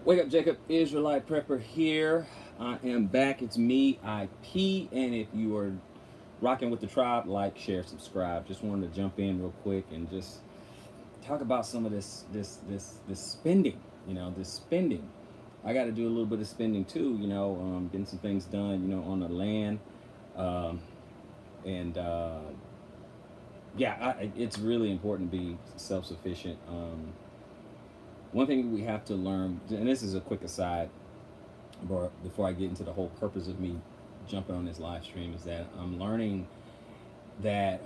Wake up, Jacob. Israelite Prepper here. I am back. It's me, IP. And if you are rocking with the tribe, like, share, subscribe. Just wanted to jump in real quick and just talk about some of this spending. This spending. I got to do a little bit of spending too. Getting some things done. On the land, um, and yeah, it's really important to be self-sufficient. One thing we have to learn, and this is a quick aside, but before I get into the whole purpose of me jumping on this live stream, is that I'm learning that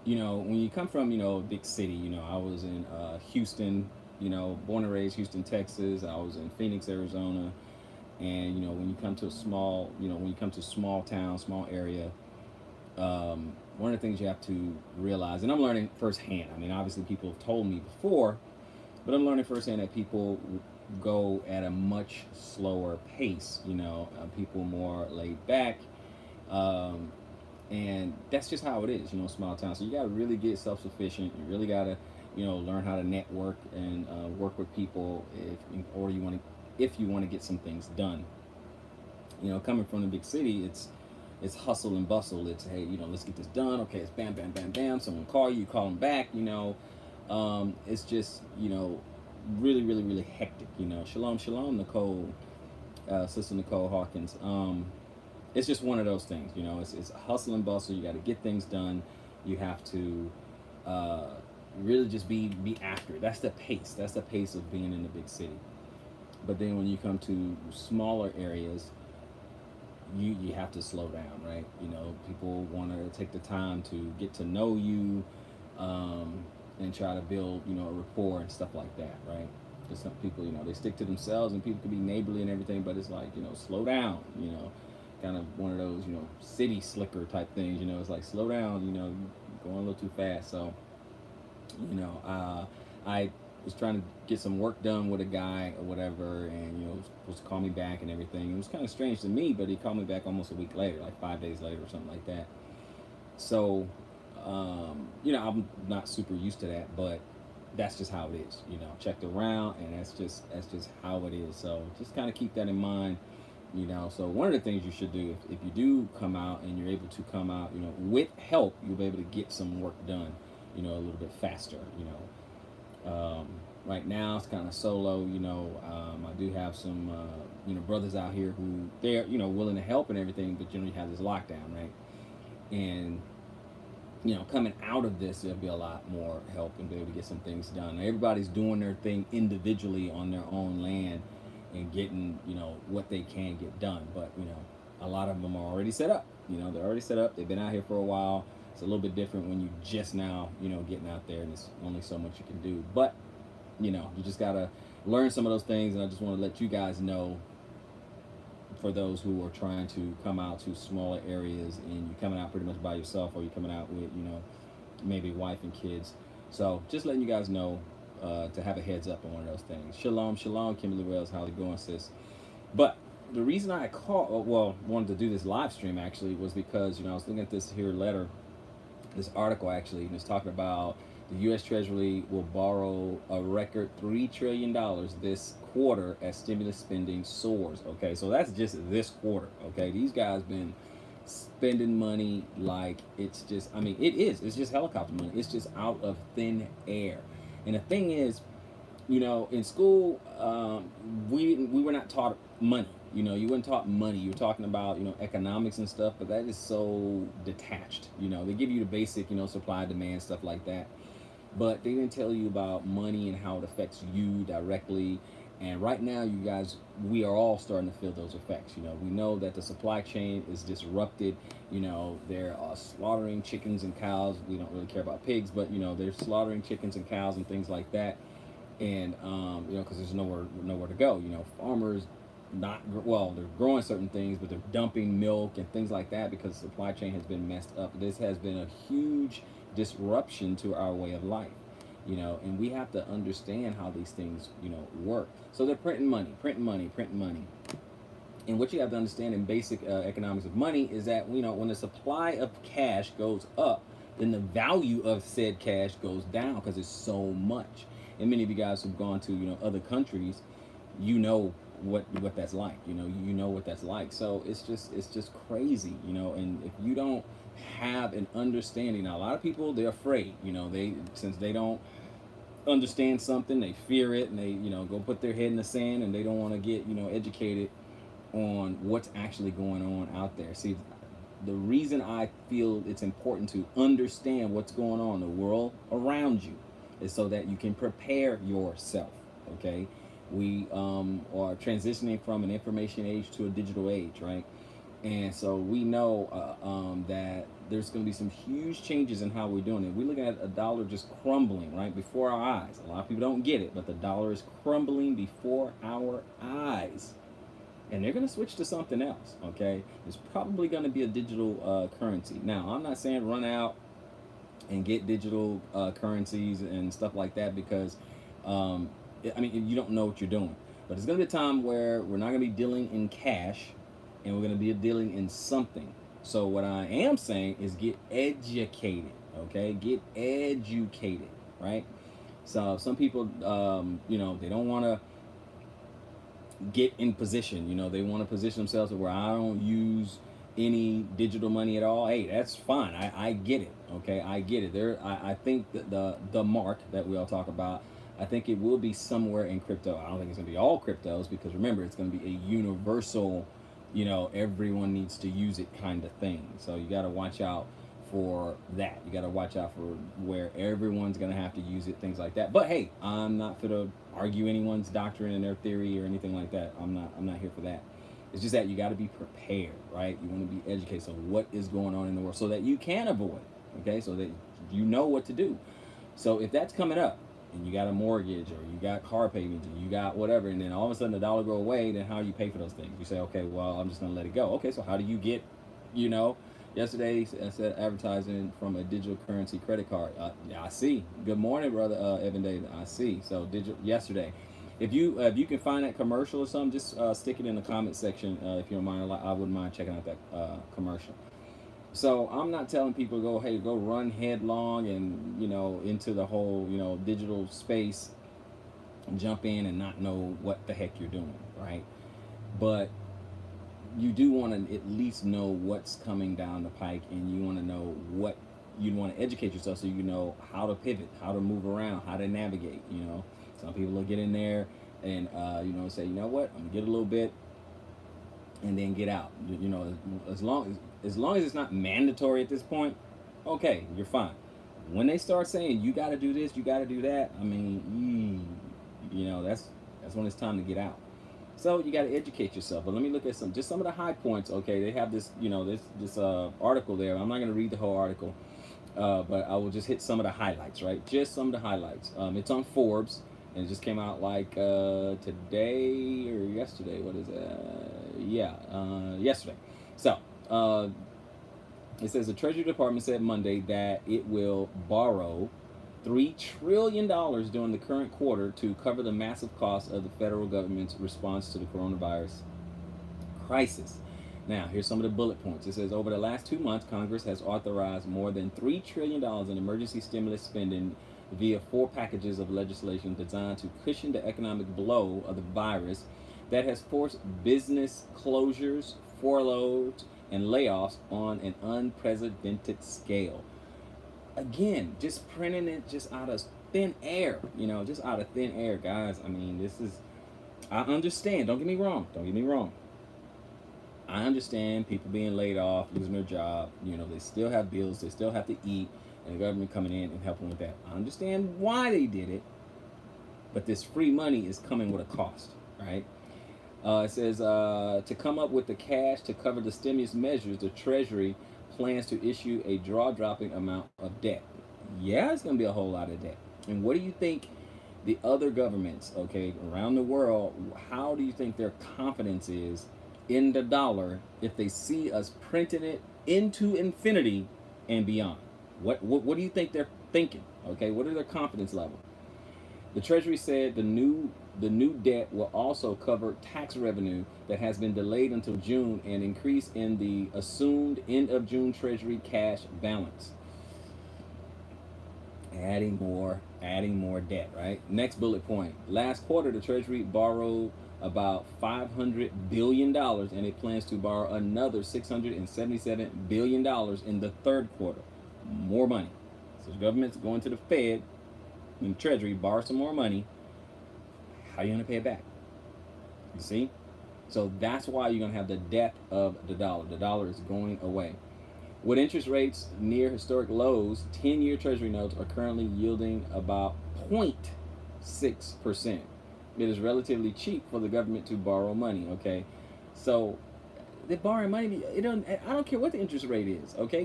when you come from a big city, I was in Houston, born and raised Houston, Texas. I was in Phoenix, Arizona, and when you come to a small, when you come to a small town, small area, one of the things you have to realize, and I'm learning firsthand. I mean, obviously people have told me before, but I'm learning firsthand that people go at a much slower pace. People more laid back, um, and that's just how it is. Small town. So you got to really get self sufficient. You really got to, learn how to network and work with people if you want to get some things done. Coming from the big city, it's hustle and bustle. It's, hey, let's get this done. Okay, it's bam, bam, bam, bam. Someone call you, call them back. It's just really, really, really hectic. Shalom, shalom, Nicole, Sister Nicole Hawkins. It's just one of those things. It's hustle and bustle. You got to get things done. You have to uh, really just be after it. That's the pace. That's the pace of being in the big city. But then when you come to smaller areas, you have to slow down, right? People want to take the time to get to know you, and try to build, a rapport and stuff like that, right? Because some people, they stick to themselves, and people can be neighborly and everything, but it's like, slow down, kind of one of those, city slicker type things. It's like, slow down, you're going a little too fast. So, I was trying to get some work done with a guy or whatever, and was supposed to call me back and everything. It was kind of strange to me, but he called me back almost a week later, like 5 days later or something like that. So, I'm not super used to that, but that's just how it is. Checked around, and that's just how it is. So just kind of keep that in mind. So one of the things you should do, if you do come out and you're able to come out, with help, you'll be able to get some work done, a little bit faster. Right now it's kind of solo. I do have some brothers out here who they're willing to help and everything, but you have this lockdown, right? And coming out of this, there'll be a lot more help and be able to get some things done. Everybody's doing their thing individually on their own land and getting, what they can get done. But, a lot of them are already set up. They're already set up. They've been out here for a while. It's a little bit different when you just now, getting out there, and there's only so much you can do. But, you just got to learn some of those things. And I just want to let you guys know, for those who are trying to come out to smaller areas, and you're coming out pretty much by yourself, or you're coming out with maybe wife and kids. So just letting you guys know, to have a heads up on one of those things. Shalom, shalom, Kimberly Wells. How's it going, sis? But the reason I wanted to do this live stream actually was because I was looking at this here letter, this article actually, and it's talking about the U.S. Treasury will borrow a record $3 trillion this quarter as stimulus spending soars. Okay, so that's just this quarter. Okay, these guys been spending money like it's just, it's just helicopter money. It's just out of thin air. And the thing is, in school, we were not taught money. You weren't taught money. You were talking about, economics and stuff, but that is so detached. They give you the basic, supply, demand, stuff like that. But they didn't tell you about money and how it affects you directly. And right now, you guys, we are all starting to feel those effects. We know that the supply chain is disrupted. They're slaughtering chickens and cows. We don't really care about pigs, but they're slaughtering chickens and cows and things like that. And because there's nowhere to go. Farmers they're growing certain things, but they're dumping milk and things like that because the supply chain has been messed up. This has been a huge disruption to our way of life. And we have to understand how these things, work. So they're printing money, printing money, printing money. And what you have to understand in basic economics of money is that, when the supply of cash goes up, then the value of said cash goes down because it's so much. And many of you guys who've gone to, other countries, you know what that's like. You know what that's like. So it's just crazy. And if you don't have an understanding, now a lot of people, they're afraid. They, since they don't understand something, they fear it, and they go put their head in the sand, and they don't want to get educated on what's actually going on out there. See, the reason I feel it's important to understand what's going on in the world around you is so that you can prepare yourself. Okay, we are transitioning from an information age to a digital age, right? And so we know that there's going to be some huge changes in how we're doing it. We're looking at a dollar just crumbling right before our eyes. A lot of people don't get it, but the dollar is crumbling before our eyes. And they're going to switch to something else, okay? It's probably going to be a digital currency. Now, I'm not saying run out and get digital currencies and stuff like that, because, I mean, you don't know what you're doing. But it's going to be a time where we're not going to be dealing in cash, and we're going to be dealing in something. So what I am saying is get educated, okay? Get educated, right? So some people, they don't want to get in position. They want to position themselves to where I don't use any digital money at all. Hey, that's fine. I get it. Okay, I get it. I think that the mark that we all talk about, I think it will be somewhere in crypto. I don't think it's gonna be all cryptos, because remember, it's gonna be a universal, everyone needs to use it kind of thing. So you got to watch out for that. You got to watch out for where everyone's going to have to use it, things like that. But hey, I'm not for to argue anyone's doctrine and their theory or anything like that. I'm not here for that. It's just that you got to be prepared, right? You want to be educated. So what is going on in the world so that you can avoid, okay? So that you know what to do. So if that's coming up, and you got a mortgage, or you got car payments, and you got whatever, and then all of a sudden the dollar go away, then how do you pay for those things? You say, okay, well, I'm just going to let it go. Okay, so how do you get, you know, yesterday I said advertising from a digital currency credit card. Yeah, I see. Good morning, brother Evan David. I see. So digital yesterday. If you can find that commercial or something, just stick it in the comment section if you don't mind. I wouldn't mind checking out that commercial. So I'm not telling people go run headlong and into the whole digital space, and jump in and not know what the heck you're doing, right? But you do want to at least know what's coming down the pike, and you want to know what you want to educate yourself, so you know how to pivot, how to move around, how to navigate. Some people will get in there and say, you know what, I'm gonna get a little bit and then get out. As long as it's not mandatory at this point, okay, you're fine. When they start saying you got to do this, you got to do that, I mean, that's when it's time to get out. So you got to educate yourself. But let me look at some of the high points. Okay, they have this article there. I'm not going to read the whole article, but I will just hit some of the highlights. Right, just some of the highlights. It's on Forbes, and it just came out like today or yesterday. What is it? Yesterday. So it says the Treasury Department said Monday that it will borrow $3 trillion during the current quarter to cover the massive cost of the federal government's response to the coronavirus crisis. Now, here's some of the bullet points. It says over the last 2 months, Congress has authorized more than $3 trillion in emergency stimulus spending via 4 packages of legislation designed to cushion the economic blow of the virus that has forced business closures, furloughs, and layoffs on an unprecedented scale. Again, just printing it just out of thin air, just out of thin air, guys. I mean, I understand. Don't get me wrong. I understand people being laid off, losing their job. They still have bills, they still have to eat, and the government coming in and helping with that. I understand why they did it, but this free money is coming with a cost, right? It says to come up with the cash to cover the stimulus measures, the Treasury plans to issue a jaw-dropping amount of debt. Yeah, it's going to be a whole lot of debt. And what do you think the other governments, okay, around the world, how do you think their confidence is in the dollar if they see us printing it into infinity and beyond? What do you think they're thinking? Okay, what are their confidence level? The Treasury said the new debt will also cover tax revenue that has been delayed until June and increase in the assumed end of June Treasury cash balance. Adding more debt, right? Next bullet point. Last quarter, the Treasury borrowed about $500 billion, and it plans to borrow another $677 billion in the third quarter. More money. So the government's going to the Fed and Treasury, borrow some more money. How are you going to pay it back? You see? So that's why you're going to have the death of the dollar. The dollar is going away. With interest rates near historic lows, 10-year Treasury notes are currently yielding about 0.6%. It is relatively cheap for the government to borrow money, okay? So they're borrowing money. It don't. I don't care what the interest rate is, okay?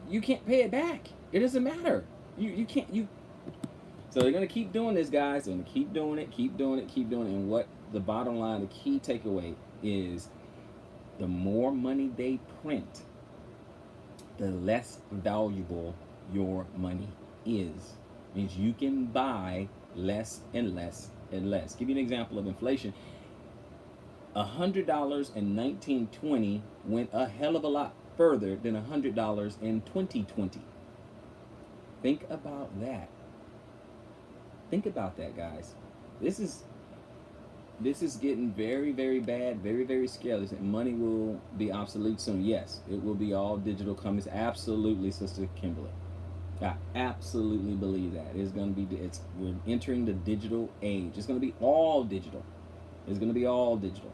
You can't pay it back. It doesn't matter. You can't. So they're gonna keep doing this, guys. They're gonna keep doing it, keep doing it, keep doing it. And what the bottom line, the key takeaway is, the more money they print, the less valuable your money is. It means you can buy less and less and less. Give you an example of inflation. $100 in 1920 went a hell of a lot further than $100 in 2020. Think about that. Think about that, guys. This is getting very, very bad, very, very scary. Money will be obsolete soon. Yes, it will be all digital companies. Absolutely, Sister Kimberly. I absolutely believe that. It's going to be, we're entering the digital age. It's going to be all digital. It's going to be all digital.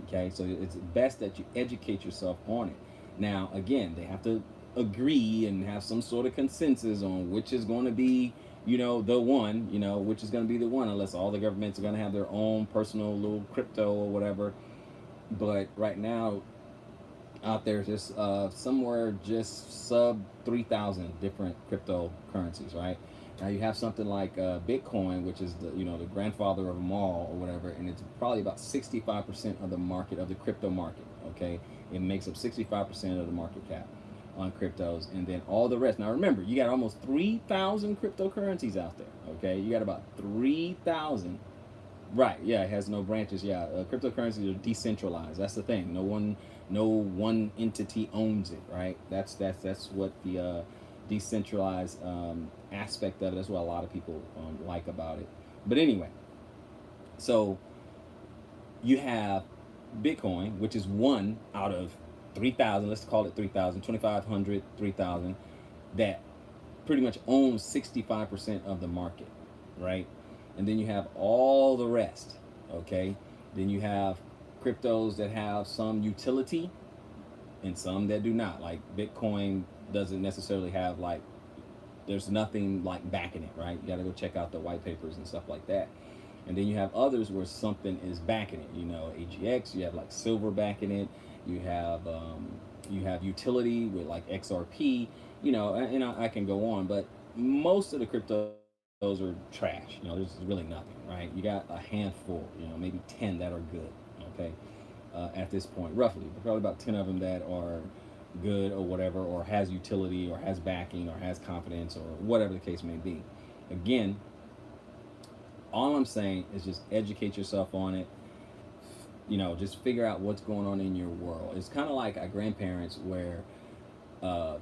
Okay, so it's best that you educate yourself on it. Now, again, they have to agree and have some sort of consensus on which is going to be, the one, which is going to be the one, unless all the governments are going to have their own personal little crypto or whatever. But right now, out there, just somewhere just sub 3,000 different cryptocurrencies, right? Now you have something like Bitcoin, which is the grandfather of them all or whatever, and it's probably about 65% of the market, of the crypto market. Okay, it makes up 65% of the market cap on cryptos, and then all the rest. Now remember, you got almost 3,000 cryptocurrencies out there. Okay, you got about 3,000. Right? Yeah, it has no branches. Yeah, cryptocurrencies are decentralized. That's the thing. No one entity owns it. Right? That's what the decentralized aspect of it. That's what a lot of people like about it. But anyway, so you have Bitcoin, which is one out of 3,000. Let's call it 3,000, 2,500, 3,000, that pretty much owns 65% of the market, right? And then you have all the rest, okay? Then you have cryptos that have some utility and some that do not. Like Bitcoin doesn't necessarily have, like, there's nothing like backing it, right? You got to go check out the white papers and stuff like that. And then you have others where something is backing it. AGX. You have like silver backing it. You have utility with like XRP. And I can go on, but most of the cryptos are trash. There's really nothing, right? You got a handful, maybe 10 that are good. Okay, at this point, roughly, but probably about 10 of them that are good or whatever, or has utility, or has backing, or has confidence, or whatever the case may be. Again, all I'm saying is just educate yourself on it. Just figure out what's going on in your world. It's kind of like our grandparents, where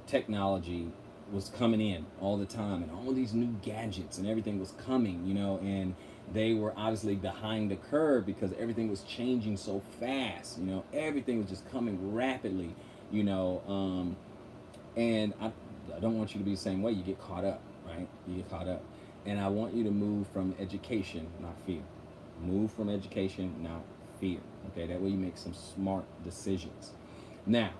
technology was coming in all the time, and all these new gadgets and everything was coming, and they were obviously behind the curve because everything was changing so fast. Everything was just coming rapidly, and I don't want you to be the same way. You get caught up, right? You get caught up. And I want you to move from education, not fear. Move from education, not fear. Okay, that way you make some smart decisions. Now,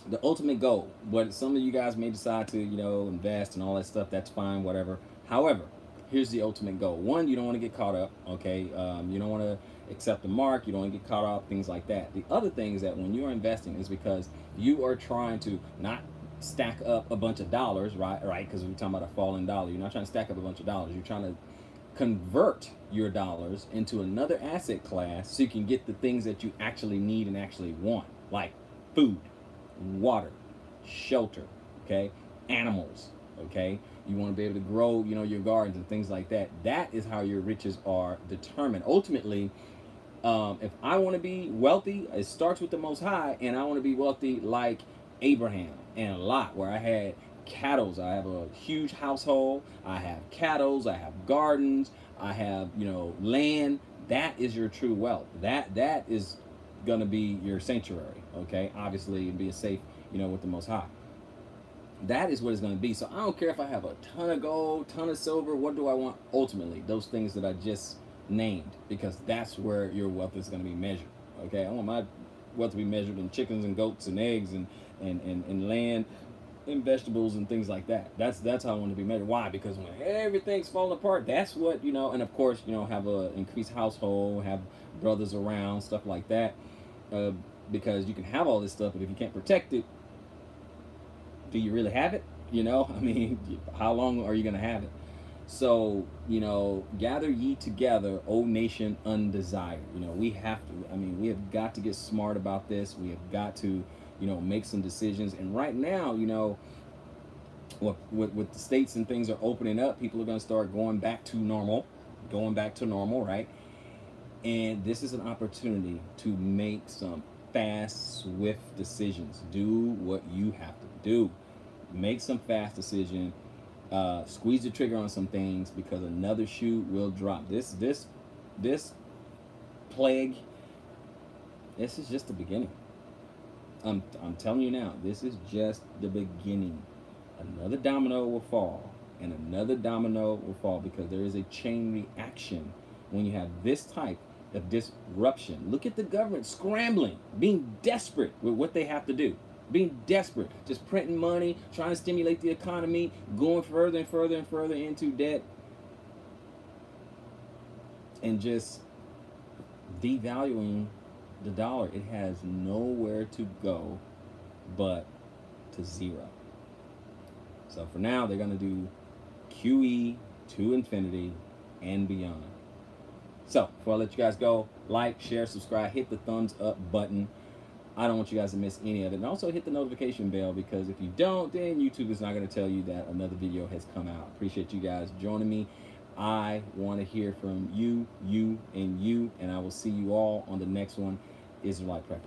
the ultimate goal, what some of you guys may decide to, invest and all that stuff, that's fine, whatever. However, here's the ultimate goal. One, you don't want to get caught up, okay? You don't want to accept the mark. You don't want to get caught up, things like that. The other thing is that when you're investing is because you are trying to not stack up a bunch of dollars, right? Because we're talking about a falling dollar. You're not trying to stack up a bunch of dollars. You're trying to convert your dollars into another asset class so you can get the things that you actually need and actually want, like food, water, shelter, okay, animals, okay. You want to be able to grow, your gardens and things like that. That is how your riches are determined. Ultimately, if I want to be wealthy, it starts with the Most High, and I want to be wealthy like Abraham and Lot, where I had cattle. I have a huge household. I have cattle. I have gardens. I have, land. That is your true wealth. That is going to be your sanctuary. Okay, obviously, and be a safe, with the Most High. That is what it's going to be. So I don't care if I have a ton of gold, ton of silver. What do I want ultimately? Those things that I just named, because that's where your wealth is going to be measured. Okay, I want my wealth to be measured in chickens and goats and eggs and land and vegetables and things like that. That's how I want to be measured. Why? Because when everything's falling apart, that's what and of course have a increased household, have brothers around, stuff like that. Uh, because you can have all this stuff, but if you can't protect it, do you really have it? I mean, how long are you going to have it? So, gather ye together, O nation undesired. We have to, we have got to get smart about this. We have got to, make some decisions. And right now, with the states and things are opening up, people are going to start going back to normal, right? And this is an opportunity to make some fast, swift decisions. Do what you have to do. Make some fast decision. Squeeze the trigger on some things, because another shoe will drop. This plague. This is just the beginning. I'm telling you now. This is just the beginning. Another domino will fall, and another domino will fall, because there is a chain reaction when you have this type of disruption. Look at the government scrambling, being desperate with what they have to do. Being desperate, just printing money, trying to stimulate the economy, going further and further and further into debt, and just devaluing the dollar. It has nowhere to go but to zero. So for now, they're going to do QE to infinity and beyond. So before I let you guys go, like, share, subscribe, hit the thumbs up button. I don't want you guys to miss any of it. And also hit the notification bell, because if you don't, then YouTube is not going to tell you that another video has come out. Appreciate you guys joining me. I want to hear from you, and I will see you all on the next one. Israelite Prepper.